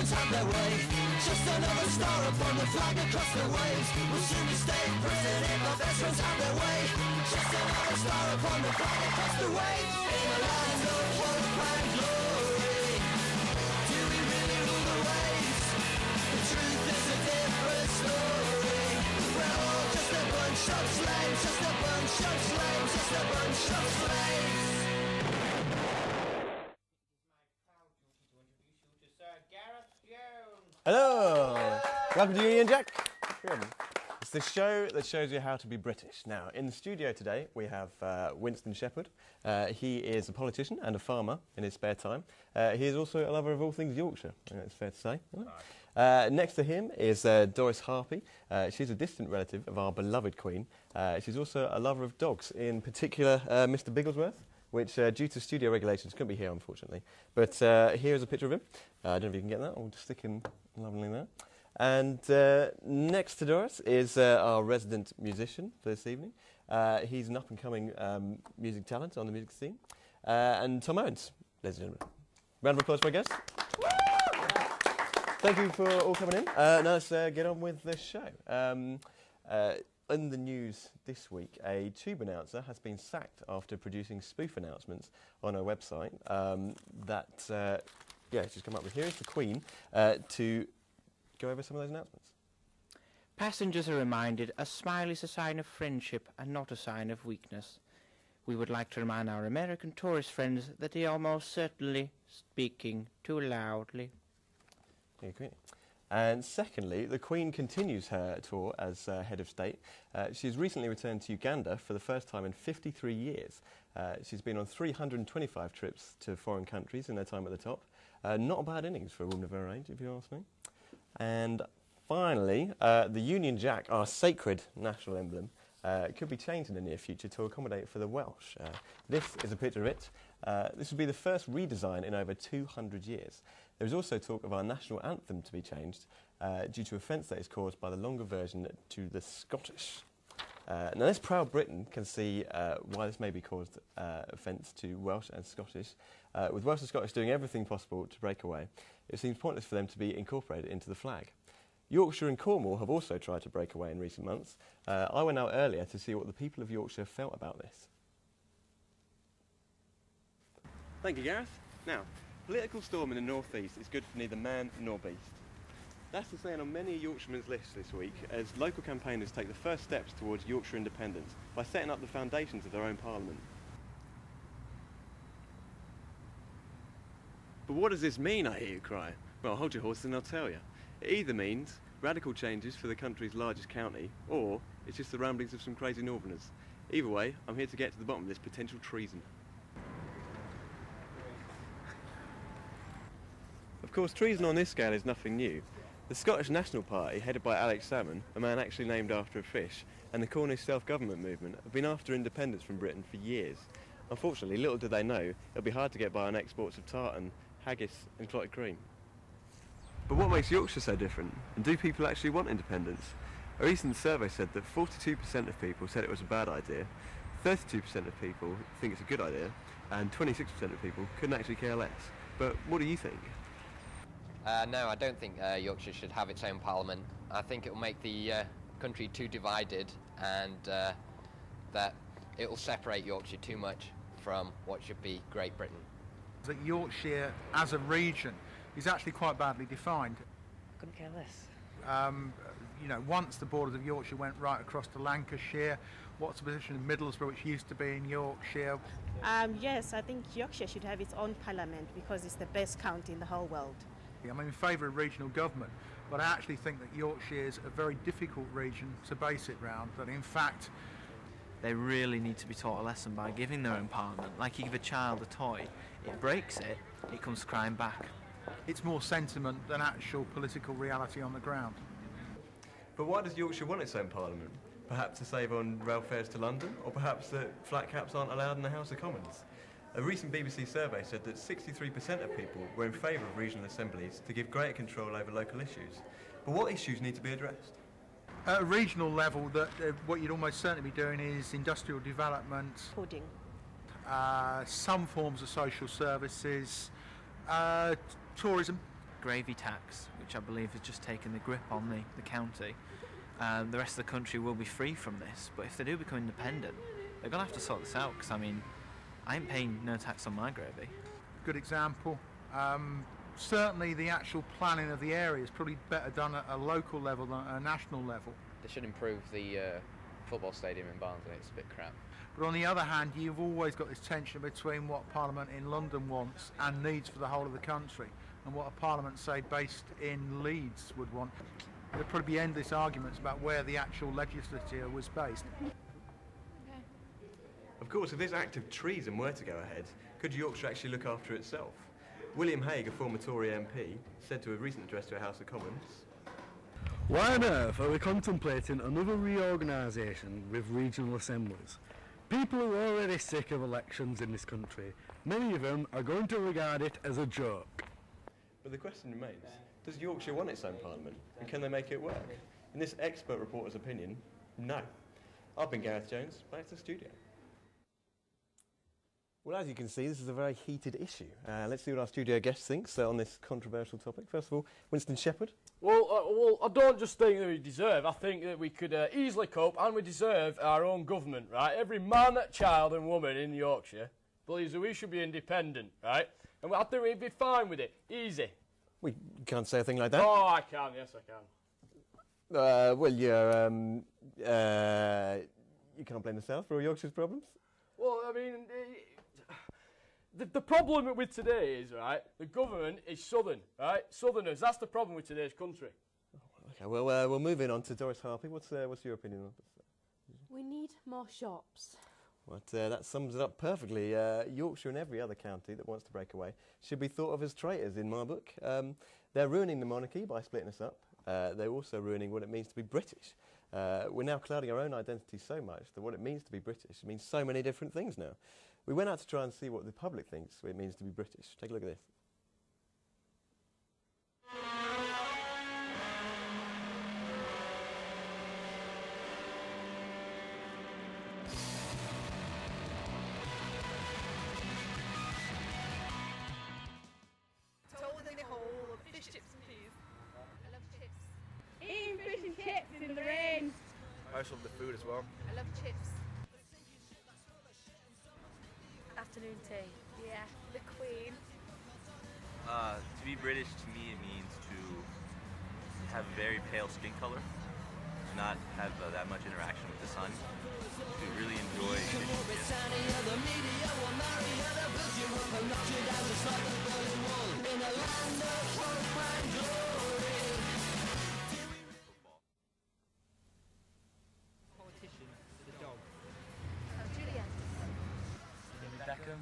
veterans have their way. Just another star upon the flag across the waves. We'll soon be staying prison if our veterans have their way. Just another star upon the flag across the waves. In a land of hope and glory, do we really rule the waves? The truth is a different story. We're all just a bunch of slaves, just a bunch of slaves, just a bunch of slaves. Hello! Welcome to Tounge-in-cheek. It's the show that shows you how to be British. Now, in the studio today, we have Winston Shepherd. He is a politician and a farmer in his spare time. He is also a lover of all things Yorkshire, it's fair to say. Next to him is Doris Harpy. She's a distant relative of our beloved Queen. She's also a lover of dogs, in particular Mr. Bigglesworth, which, due to studio regulations, couldn't be here, unfortunately. But here's a picture of him. I don't know if you can get that. I'll just stick him lovely there. And next to Doris is our resident musician for this evening. He's an up-and-coming music talent on the music scene. And Tom Owens, ladies and gentlemen. Round of applause for our guests. Thank you for all coming in. Now let's get on with the show. In the news this week, a tube announcer has been sacked after producing spoof announcements on her website she's come up with. Here is the Queen to go over some of those announcements. Passengers are reminded a smile is a sign of friendship and not a sign of weakness. We would like to remind our American tourist friends that they are most certainly speaking too loudly. Yeah, Queen. And secondly, the Queen continues her tour as head of state. She's recently returned to Uganda for the first time in 53 years. She's been on 325 trips to foreign countries in her time at the top. Not a bad innings for a woman of her age, if you ask me. And finally, the Union Jack, our sacred national emblem, could be changed in the near future to accommodate for the Welsh. This is a picture of it. This would be the first redesign in over 200 years. There is also talk of our national anthem to be changed due to offence that is caused by the longer version to the Scottish. Now this proud Britain can see why this may be caused offence to Welsh and Scottish. With Welsh and Scottish doing everything possible to break away, it seems pointless for them to be incorporated into the flag. Yorkshire and Cornwall have also tried to break away in recent months. I went out earlier to see what the people of Yorkshire felt about this. Thank you, Gareth. Now, political storm in the North East is good for neither man nor beast. That's the saying on many Yorkshiremen's lists this week, as local campaigners take the first steps towards Yorkshire independence by setting up the foundations of their own parliament. But what does this mean, I hear you cry? Well, hold your horses and I'll tell you. It either means radical changes for the country's largest county, or it's just the ramblings of some crazy northerners. Either way, I'm here to get to the bottom of this potential treason. Of course, treason on this scale is nothing new. The Scottish National Party, headed by Alex Salmon, a man actually named after a fish, and the Cornish self-government movement have been after independence from Britain for years. Unfortunately, little do they know, it'll be hard to get by on exports of tartan, haggis and clotted cream. But what makes Yorkshire so different? And do people actually want independence? A recent survey said that 42% of people said it was a bad idea, 32% of people think it's a good idea, and 26% of people couldn't actually care less. But what do you think? No, I don't think Yorkshire should have its own parliament. I think it will make the country too divided, and that it will separate Yorkshire too much from what should be Great Britain. That Yorkshire as a region is actually quite badly defined. I couldn't care less. You know, once the borders of Yorkshire went right across to Lancashire, what's the position of Middlesbrough, which used to be in Yorkshire? Yes, I think Yorkshire should have its own parliament because it's the best county in the whole world. I'm in favour of regional government, but I actually think that Yorkshire is a very difficult region to base it round, that in fact they really need to be taught a lesson by giving their own parliament. Like you give a child a toy, it breaks it, it comes crying back. It's more sentiment than actual political reality on the ground. But why does Yorkshire want its own parliament? Perhaps to save on rail fares to London, or perhaps that flat caps aren't allowed in the House of Commons? A recent BBC survey said that 63% of people were in favour of regional assemblies to give greater control over local issues. But what issues need to be addressed? At a regional level, what you'd almost certainly be doing is industrial development, Pudding. Some forms of social services, tourism. gravy tax, which I believe has just taken the grip on the county. The rest of the country will be free from this, but if they do become independent, they're going to have to sort this out, because I mean, I ain't paying no tax on my gravy. Good example. Certainly the actual planning of the area is probably better done at a local level than at a national level. They should improve the football stadium in Barnsley. It's a bit crap. But on the other hand, you've always got this tension between what Parliament in London wants and needs for the whole of the country, and what a Parliament, say, based in Leeds would want. There'd probably be endless arguments about where the actual legislature was based. Of course, if this act of treason were to go ahead, could Yorkshire actually look after itself? William Hague, a former Tory MP, said to a recent address to a House of Commons, "Why on earth are we contemplating another reorganisation with regional assemblies? People are already sick of elections in this country. Many of them are going to regard it as a joke." But the question remains, does Yorkshire want its own parliament, and can they make it work? In this expert reporter's opinion, no. I've been Gareth Jones, back to the studio. Well, as you can see, this is a very heated issue. Let's see what our studio guest thinks on this controversial topic. First of all, Winston Shepherd. Well, I don't just think that we deserve. I think that we could easily cope, and we deserve our own government, right? Every man, child and woman in Yorkshire believes that we should be independent, right? And I think we'd be fine with it. Easy. We can't say a thing like that. Oh, I can. Yes, I can. Well, you can't blame the South for all Yorkshire's problems. Well, I mean, the problem with today is, right, the government is Southern, right? Southerners, that's the problem with today's country. Okay, well, we'll move in on to Doris Harpy. What's your opinion on this? We need more shops. Well, that sums it up perfectly. Yorkshire and every other county that wants to break away should be thought of as traitors in my book. They're ruining the monarchy by splitting us up. They're also ruining what it means to be British. We're now clouding our own identity so much that what it means to be British means so many different things now. We went out to try and see what the public thinks it means to be British. Take a look at this. Told in the hole of fish chips and peas. I love chips. Eating fish and chips in the rain. I just love the food as well. I love chips. Afternoon tea. Yeah, the Queen. To be British, to me, it means to have a very pale skin color, to not have that much interaction with the sun, to really enjoy Politician, the dog. Julia. David Beckham.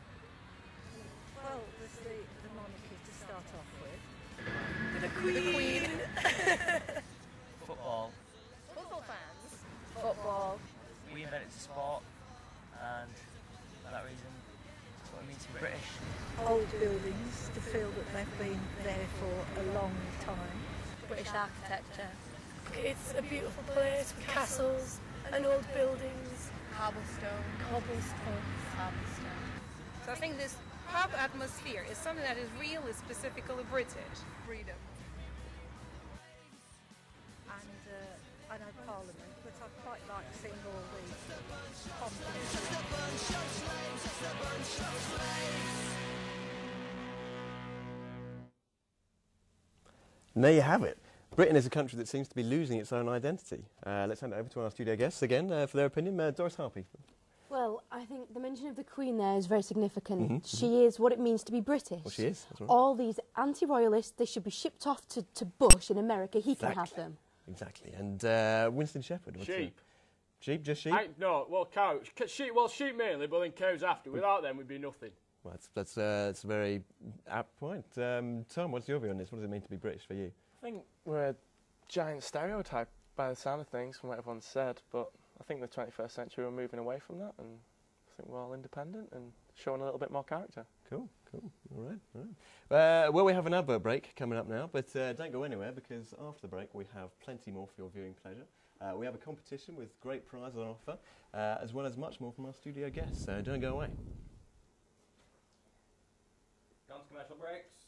Well, there's the monarchy to start off with. The Queen. Football. Football fans. Football. We invented sport, and for that reason, that's what it means to be British. Old buildings to feel that they've been there for a long time. British architecture. It's a beautiful place with castles and old buildings. Cobblestone. Cobblestone. Cobblestone. So I think this pub atmosphere is something that is really specifically British. Freedom. And I know Parliament, but I quite like seeing all the And there you have it. Britain is a country that seems to be losing its own identity. Let's hand it over to our studio guests again for their opinion. Doris Harpy. Well, I think the mention of the Queen there is very significant. Mm-hmm, She is what it means to be British. Well, she is. That's right. All these anti-royalists, they should be shipped off to Bush in America. He can have them. Exactly. And Winston Shepherd. Sheep. Sheep? Just sheep? No, well, cows. Sheep, well, sheep mainly, but then cows after. Without them, we'd be nothing. Well, that's a very apt point. Tom, what's your view on this? What does it mean to be British for you? I think we're a giant stereotype by the sound of things from what everyone's said, but I think the 21st century we're moving away from that, and I think we're all independent and showing a little bit more character. Cool. All right. Well, we have another break coming up now, but don't go anywhere, because after the break we have plenty more for your viewing pleasure. We have a competition with great prizes on offer, as well as much more from our studio guests, so don't go away. Come to commercial breaks.